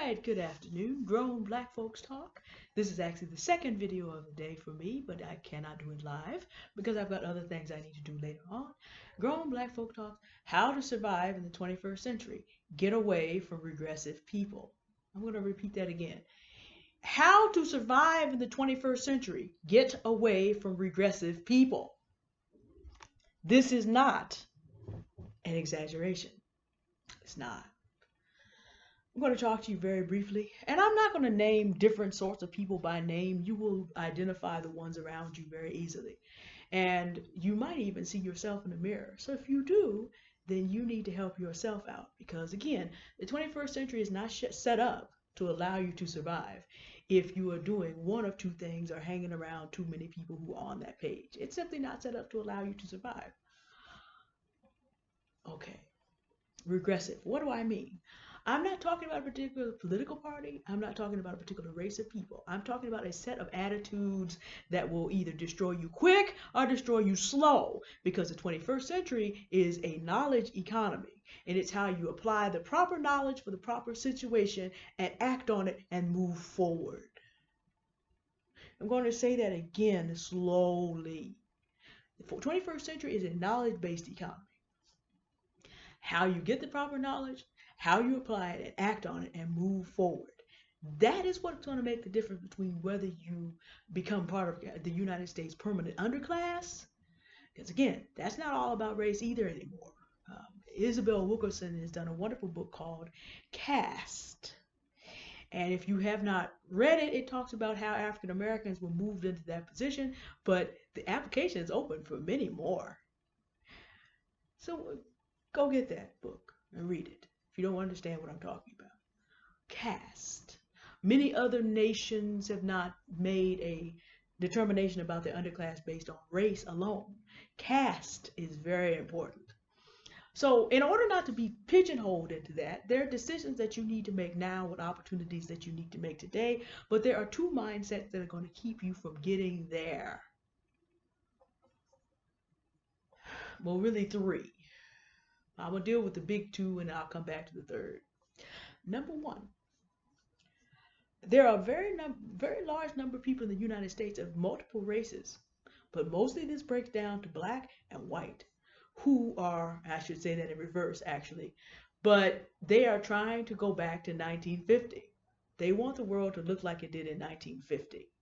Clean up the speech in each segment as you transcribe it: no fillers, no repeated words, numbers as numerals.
right, good afternoon. Grown Black Folks Talk. This is actually the second video of the day for me, but I cannot do it live because I've got other things I need to do later on. Grown Black Folk Talk, how to survive in the 21st century. Get away from regressive people. I'm going to repeat that again. How to survive in the 21st century. Get away from regressive people. This is not an exaggeration. It's not. I'm going to talk to you very briefly, and I'm not going to name different sorts of people by name. You will identify the ones around you very easily, and you might even see yourself in the mirror. So if you do, then you need to help yourself out, because again, the 21st century is not set up to allow you to survive if you are doing one of two things or hanging around too many people who are on that page. It's simply not set up to allow you to survive. Okay, regressive. What do I mean? I'm not talking about a particular political party. I'm not talking about a particular race of people. I'm talking about a set of attitudes that will either destroy you quick or destroy you slow, because the 21st century is a knowledge economy, and it's how you apply the proper knowledge for the proper situation and act on it and move forward. I'm going to say that again slowly. The 21st century is a knowledge-based economy. How you get the proper knowledge, how you apply it and act on it and move forward. That is what's going to make the difference between whether you become part of the United States permanent underclass, because again, that's not all about race either anymore. Isabel Wilkerson has done a wonderful book called Caste. And if you have not read it, it talks about how African Americans were moved into that position, but the application is open for many more. So go get that book and read it if you don't understand what I'm talking about. Caste. Many other nations have not made a determination about their underclass based on race alone. Caste is very important. So in order not to be pigeonholed into that, there are decisions that you need to make now and opportunities that you need to make today, but there are two mindsets that are going to keep you from getting there. Well, really three. I'm going to deal with the big two and I'll come back to the third. Number one, there are a very large number of people in the United States of multiple races, but mostly this breaks down to black and white, who are, I should say that in reverse actually, but they are trying to go back to 1950. They want the world to look like it did in 1950.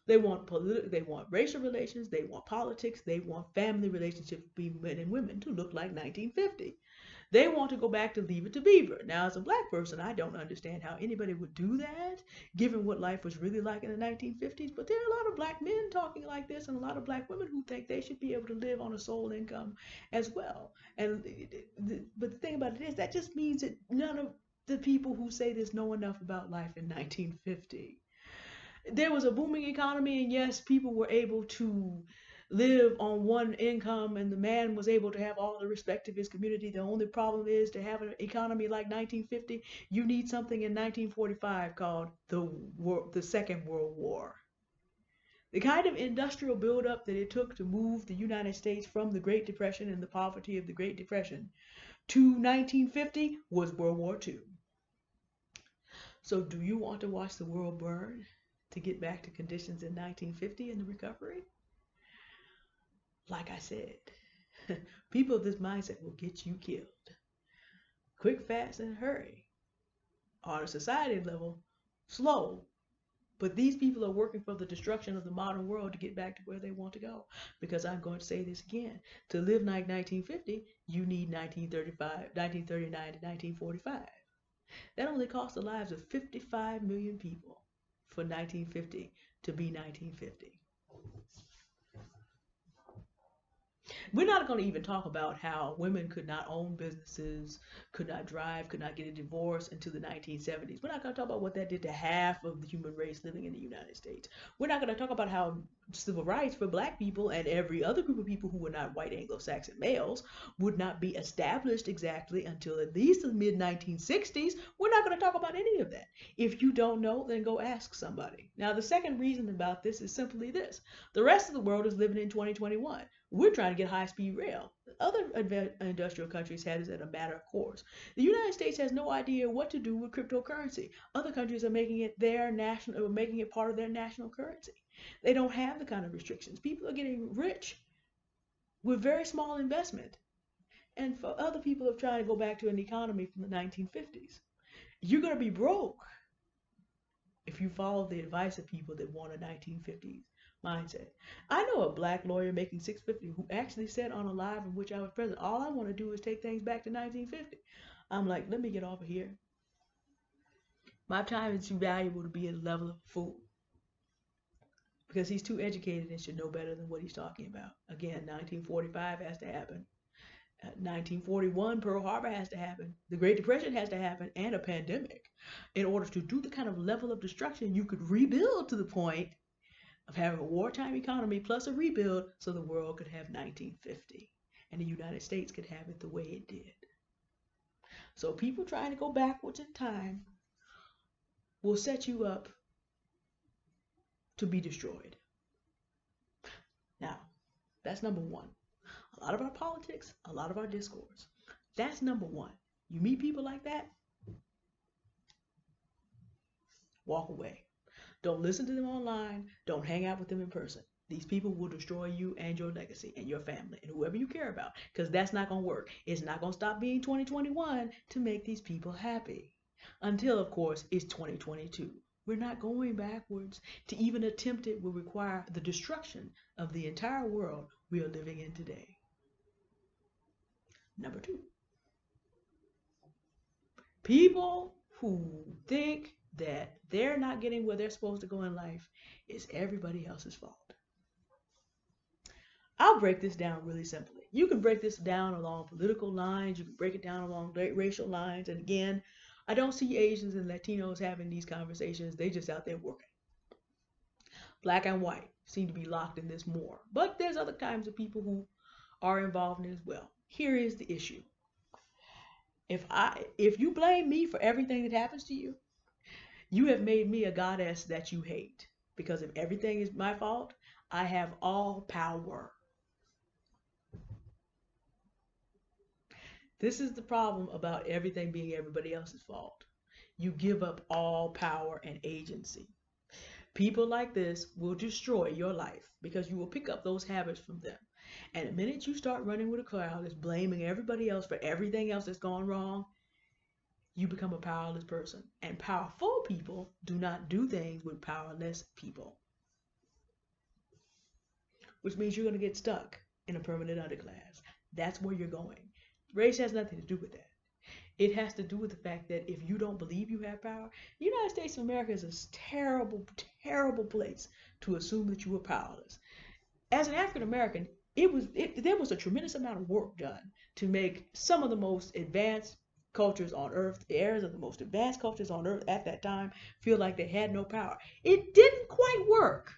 They want racial relations, they want politics, they want family relationships between men and women to look like 1950. They want to go back to Leave It to Beaver. Now, as a black person, I don't understand how anybody would do that, given what life was really like in the 1950s. But there are a lot of black men talking like this, and a lot of black women who think they should be able to live on a sole income as well. But the thing about it is, that just means that none of the people who say this know enough about life in 1950. There was a booming economy, and yes, people were able to live on one income, and the man was able to have all the respect of his community. The only problem is, to have an economy like 1950, you need something in 1945 called the Second World War. The kind of industrial buildup that it took to move the United States from the Great Depression and the poverty of the Great Depression to 1950 was World War II. So do you want to watch the world burn to get back to conditions in 1950 in the recovery? Like I said, people of this mindset will get you killed. Quick, fast, and hurry. On a society level, slow. But these people are working for the destruction of the modern world to get back to where they want to go. Because I'm going to say this again. To live like 1950, you need 1939 to 1945. That only cost the lives of 55 million people for 1950 to be 1950. We're not going to even talk about how women could not own businesses, could not drive, could not get a divorce until the 1970s. We're not going to talk about what that did to half of the human race living in the United States. We're not going to talk about how civil rights for black people and every other group of people who were not white Anglo-Saxon males would not be established exactly until at least the mid-1960s. We're not going to talk about any of that. If you don't know, then go ask somebody. Now, the second reason about this is simply this. The rest of the world is living in 2021. We're trying to get high-speed rail. Other industrial countries had it as a matter of course. The United States has no idea what to do with cryptocurrency. Other countries are making it their national, or making it part of their national currency. They don't have the kind of restrictions. People are getting rich with very small investment. And for other people are trying to go back to an economy from the 1950s. You're going to be broke if you follow the advice of people that want a 1950s mindset. I know a black lawyer making $650 who actually said on a live in which I was present, all I want to do is take things back to 1950. I'm like, let me get off of here. My time is too valuable to be at a level of a fool. Because he's too educated and should know better than what he's talking about. Again, 1945 has to happen. 1941, Pearl Harbor has to happen. The Great Depression has to happen, and a pandemic. In order to do the kind of level of destruction, you could rebuild to the point of having a wartime economy plus a rebuild so the world could have 1950. And the United States could have it the way it did. So people trying to go backwards in time will set you up to be destroyed. Now, that's number one. A lot of our politics, a lot of our discourse. That's number one. You meet people like that, walk away. Don't listen to them online. Don't hang out with them in person. These people will destroy you and your legacy and your family and whoever you care about, because that's not going to work. It's not going to stop being 2021 to make these people happy. Until, of course, it's 2022. We're not going backwards. To even attempt it will require the destruction of the entire world we are living in today. Number two, people who think that they're not getting where they're supposed to go in life is everybody else's fault. I'll break this down really simply. You can break this down along political lines. You can break it down along racial lines. And again, I don't see Asians and Latinos having these conversations. They just out there working. Black and white seem to be locked in this more. But there's other kinds of people who are involved in it as well. Here is the issue. If you blame me for everything that happens to you, you have made me a goddess that you hate. Because if everything is my fault, I have all power. This is the problem about everything being everybody else's fault. You give up all power and agency. People like this will destroy your life because you will pick up those habits from them. And the minute you start running with a crowd that's blaming everybody else for everything else that's gone wrong, you become a powerless person. And powerful people do not do things with powerless people. Which means you're going to get stuck in a permanent underclass. That's where you're going. Race has nothing to do with that. It has to do with the fact that if you don't believe you have power, the United States of America is a terrible, terrible place to assume that you are powerless. As an African American, there was a tremendous amount of work done to make some of the most advanced cultures on earth, the heirs of the most advanced cultures on earth at that time, feel like they had no power. It didn't quite work.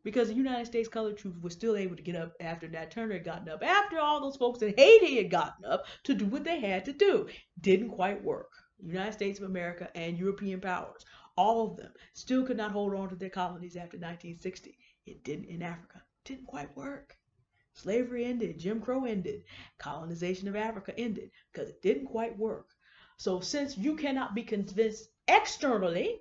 Because the United States colored troops were still able to get up after Nat Turner had gotten up, after all those folks in Haiti had gotten up to do what they had to do. Didn't quite work. The United States of America and European powers, all of them, still could not hold on to their colonies after 1960. It didn't in Africa. Didn't quite work. Slavery ended. Jim Crow ended. Colonization of Africa ended because it didn't quite work. So since you cannot be convinced externally,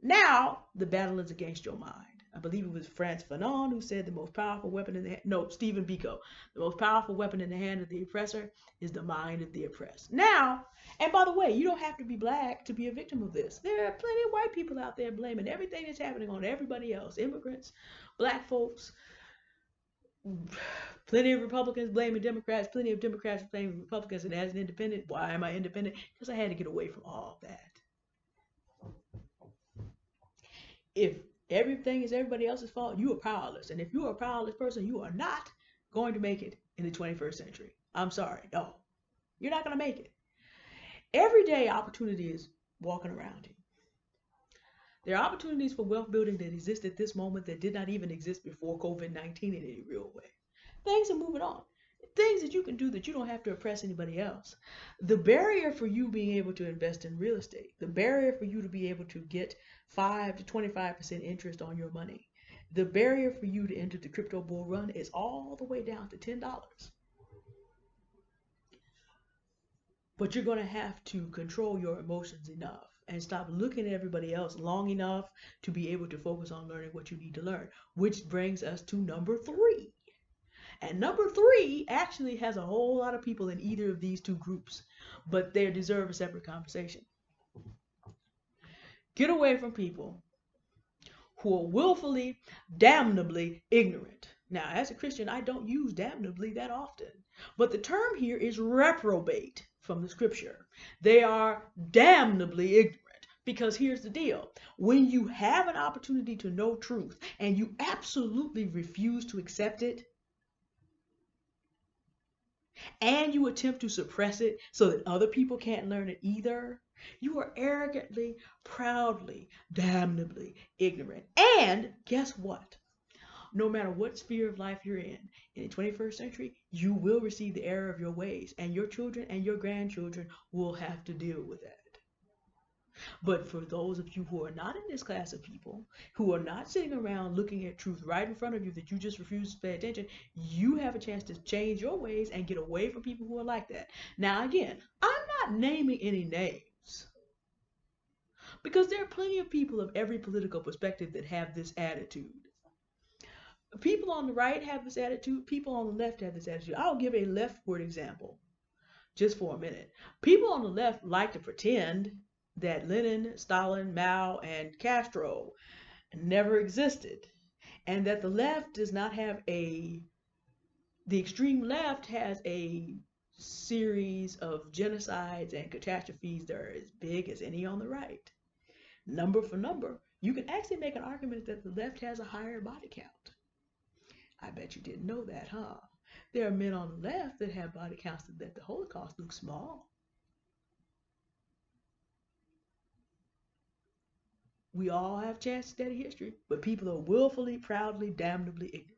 now the battle is against your mind. I believe it was Frantz Fanon who said the most powerful weapon in the Stephen Biko, the most powerful weapon in the hand of the oppressor is the mind of the oppressed. Now, and by the way, you don't have to be black to be a victim of this. There are plenty of white people out there blaming everything that's happening on everybody else. Immigrants, black folks, plenty of Republicans blaming Democrats, plenty of Democrats blaming Republicans. And as an independent, why am I independent? Because I had to get away from all of that. If everything is everybody else's fault, you are powerless. And if you are a powerless person, you are not going to make it in the 21st century. I'm sorry. No, you're not going to make it. Everyday opportunity is walking around you. There are opportunities for wealth building that exist at this moment that did not even exist before COVID-19 in any real way. Things are moving on. Things that you can do that you don't have to oppress anybody else. The barrier for you being able to invest in real estate, the barrier for you to be able to get 5 to 25% interest on your money, The barrier for you to enter the crypto bull run is all the way down to $10. But you're going to have to control your emotions enough and stop looking at everybody else long enough to be able to focus on learning what you need to learn, which brings us to number 3. And number 3 actually has a whole lot of people in either of these two groups, but they deserve a separate conversation. Get away from people who are willfully, damnably ignorant. Now, as a Christian, I don't use damnably that often, but the term here is reprobate from the scripture. They are damnably ignorant. Because here's the deal. When you have an opportunity to know truth and you absolutely refuse to accept it, and you attempt to suppress it so that other people can't learn it either, you are arrogantly, proudly, damnably ignorant. And guess what? No matter what sphere of life you're in the 21st century, you will receive the error of your ways, and your children and your grandchildren will have to deal with that. But for those of you who are not in this class of people, who are not sitting around looking at truth right in front of you that you just refuse to pay attention, you have a chance to change your ways and get away from people who are like that. Now, again, I'm not naming any names, because there are plenty of people of every political perspective that have this attitude. People on the right have this attitude. People on the left have this attitude. I'll give a leftward example just for a minute. People on the left like to pretend that Lenin, Stalin, Mao, and Castro never existed, and that the left does not have the extreme left has a series of genocides and catastrophes that are as big as any on the right. Number for number, you can actually make an argument that the left has a higher body count. I bet you didn't know that, huh? There are men on the left that have body counts that the Holocaust looks small. We all have chances to study history, but people are willfully, proudly, damnably ignorant.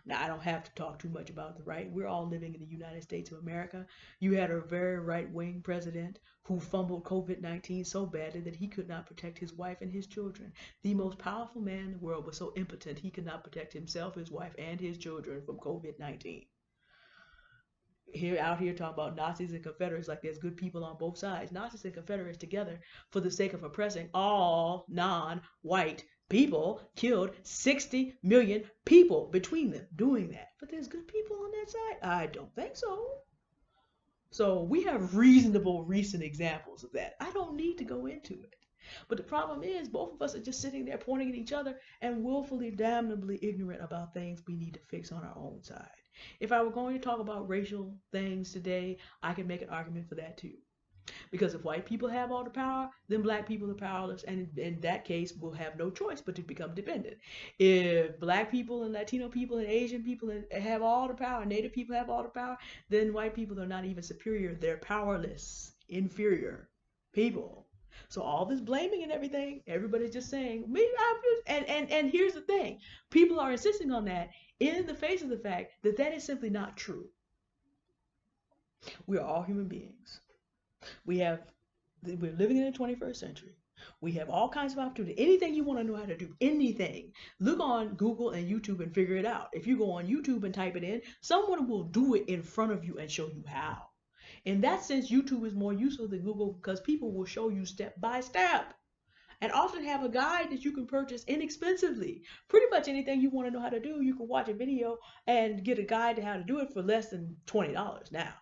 Now, I don't have to talk too much about the right. We're all living in the United States of America. You had a very right-wing president who fumbled COVID-19 so badly that he could not protect his wife and his children. The most powerful man in the world was so impotent he could not protect himself, his wife, and his children from COVID-19. Out here talking about Nazis and Confederates like there's good people on both sides. Nazis and Confederates together, for the sake of oppressing all non-white people, killed 60 million people between them doing that. But there's good people on that side? I don't think so. So we have reasonable recent examples of that. I don't need to go into it. But the problem is both of us are just sitting there pointing at each other and willfully, damnably ignorant about things we need to fix on our own side. If I were going to talk about racial things today, I could make an argument for that too. Because if white people have all the power, then black people are powerless, and in that case, we'll have no choice but to become dependent. If black people and Latino people and Asian people have all the power, Native people have all the power, then white people are not even superior. They're powerless, inferior people. So all this blaming and everything, everybody's just saying, and here's the thing. People are insisting on that in the face of the fact that that is simply not true. We are all human beings. We're living in the 21st century. We have all kinds of opportunity. Anything you want to know how to do, anything. Look on Google and YouTube and figure it out. If you go on YouTube and type it in, someone will do it in front of you and show you how. In that sense, YouTube is more useful than Google because people will show you step by step and often have a guide that you can purchase inexpensively. Pretty much anything you want to know how to do, you can watch a video and get a guide to how to do it for less than $20 now.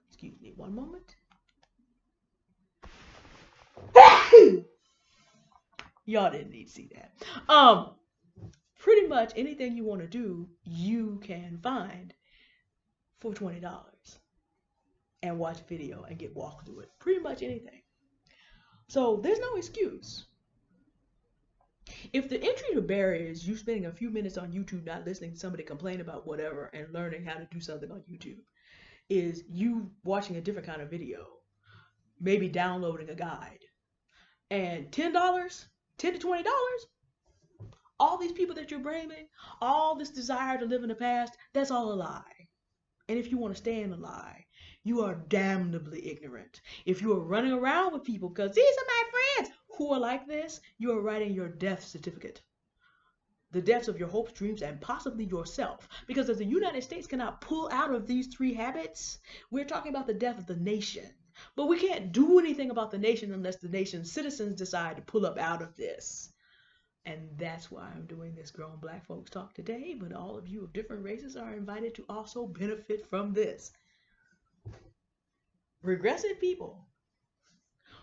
Excuse me one moment. Y'all didn't need to see that. Pretty much anything you want to do, you can find for $20 and watch a video and get walked through it. Pretty much anything. So there's no excuse. If the entry to barrier is you spending a few minutes on YouTube not listening to somebody complain about whatever and learning how to do something on YouTube, is you watching a different kind of video, maybe downloading a guide, and $10 to $20, all these people that you're blaming, all this desire to live in the past, that's all a lie. And if you want to stay in the lie, you are damnably ignorant. If you are running around with people because these are my friends, who are like this, you are writing your death certificate. The deaths of your hopes, dreams, and possibly yourself. Because if the United States cannot pull out of these 3 habits, we're talking about the death of the nation. But we can't do anything about the nation unless the nation's citizens decide to pull up out of this. And that's why I'm doing this Grown Black Folks Talk today. But all of you of different races are invited to also benefit from this. Regressive people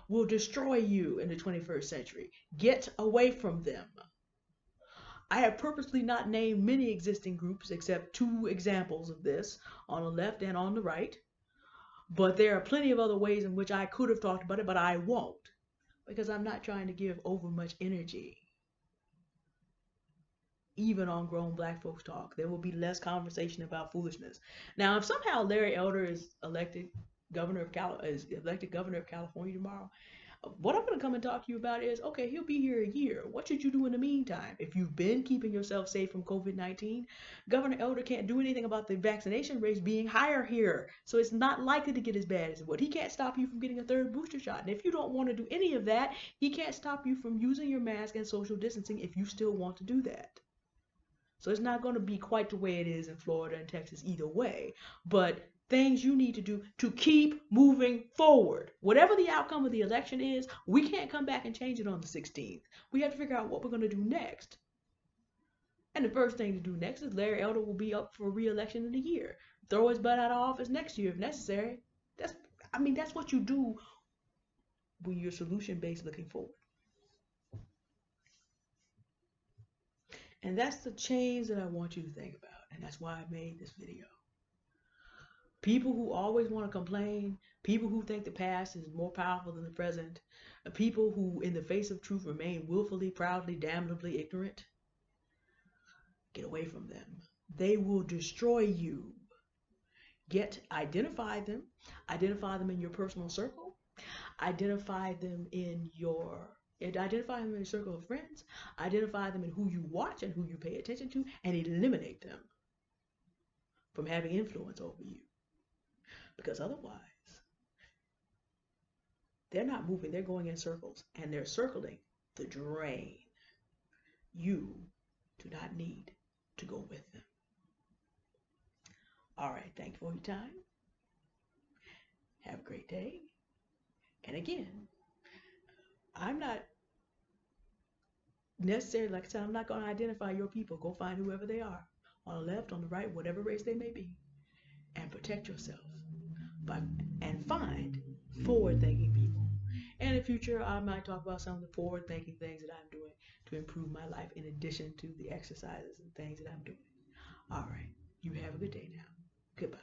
will destroy you in the 21st century. Get away from them. I have purposely not named many existing groups except 2 examples of this, on the left and on the right. But there are plenty of other ways in which I could have talked about it, but I won't, because I'm not trying to give over much energy. Even on Grown Black Folks Talk, there will be less conversation about foolishness. Now, if somehow Larry Elder is elected governor of California tomorrow, what I'm going to come and talk to you about is, okay, he'll be here a year. What should you do in the meantime? If you've been keeping yourself safe from COVID-19, Governor Elder can't do anything about the vaccination rates being higher here. So it's not likely to get as bad as it would. He can't stop you from getting a 3rd booster shot. And if you don't want to do any of that, he can't stop you from using your mask and social distancing if you still want to do that. So it's not going to be quite the way it is in Florida and Texas either way. But things you need to do to keep moving forward. Whatever the outcome of the election is, we can't come back and change it on the 16th. We have to figure out what we're going to do next. And the first thing to do next is Larry Elder will be up for re-election in a year. Throw his butt out of office next year if necessary. That's what you do when you're solution-based looking forward. And that's the change that I want you to think about. And that's why I made this video. People who always want to complain, people who think the past is more powerful than the present, people who in the face of truth remain willfully, proudly, damnably ignorant, get away from them. They will destroy you. Identify them in your personal circle, identify them in your circle of friends, identify them in who you watch and who you pay attention to, and eliminate them from having influence over you. Because otherwise, they're not moving, they're going in circles, and they're circling the drain. You do not need to go with them. All right, thank you for your time. Have a great day. And again, I'm not necessarily, like I said, I'm not going to identify your people. Go find whoever they are, on the left, on the right, whatever race they may be, and protect yourself. And find forward-thinking people. And in the future, I might talk about some of the forward-thinking things that I'm doing to improve my life in addition to the exercises and things that I'm doing. All right. You have a good day now. Goodbye.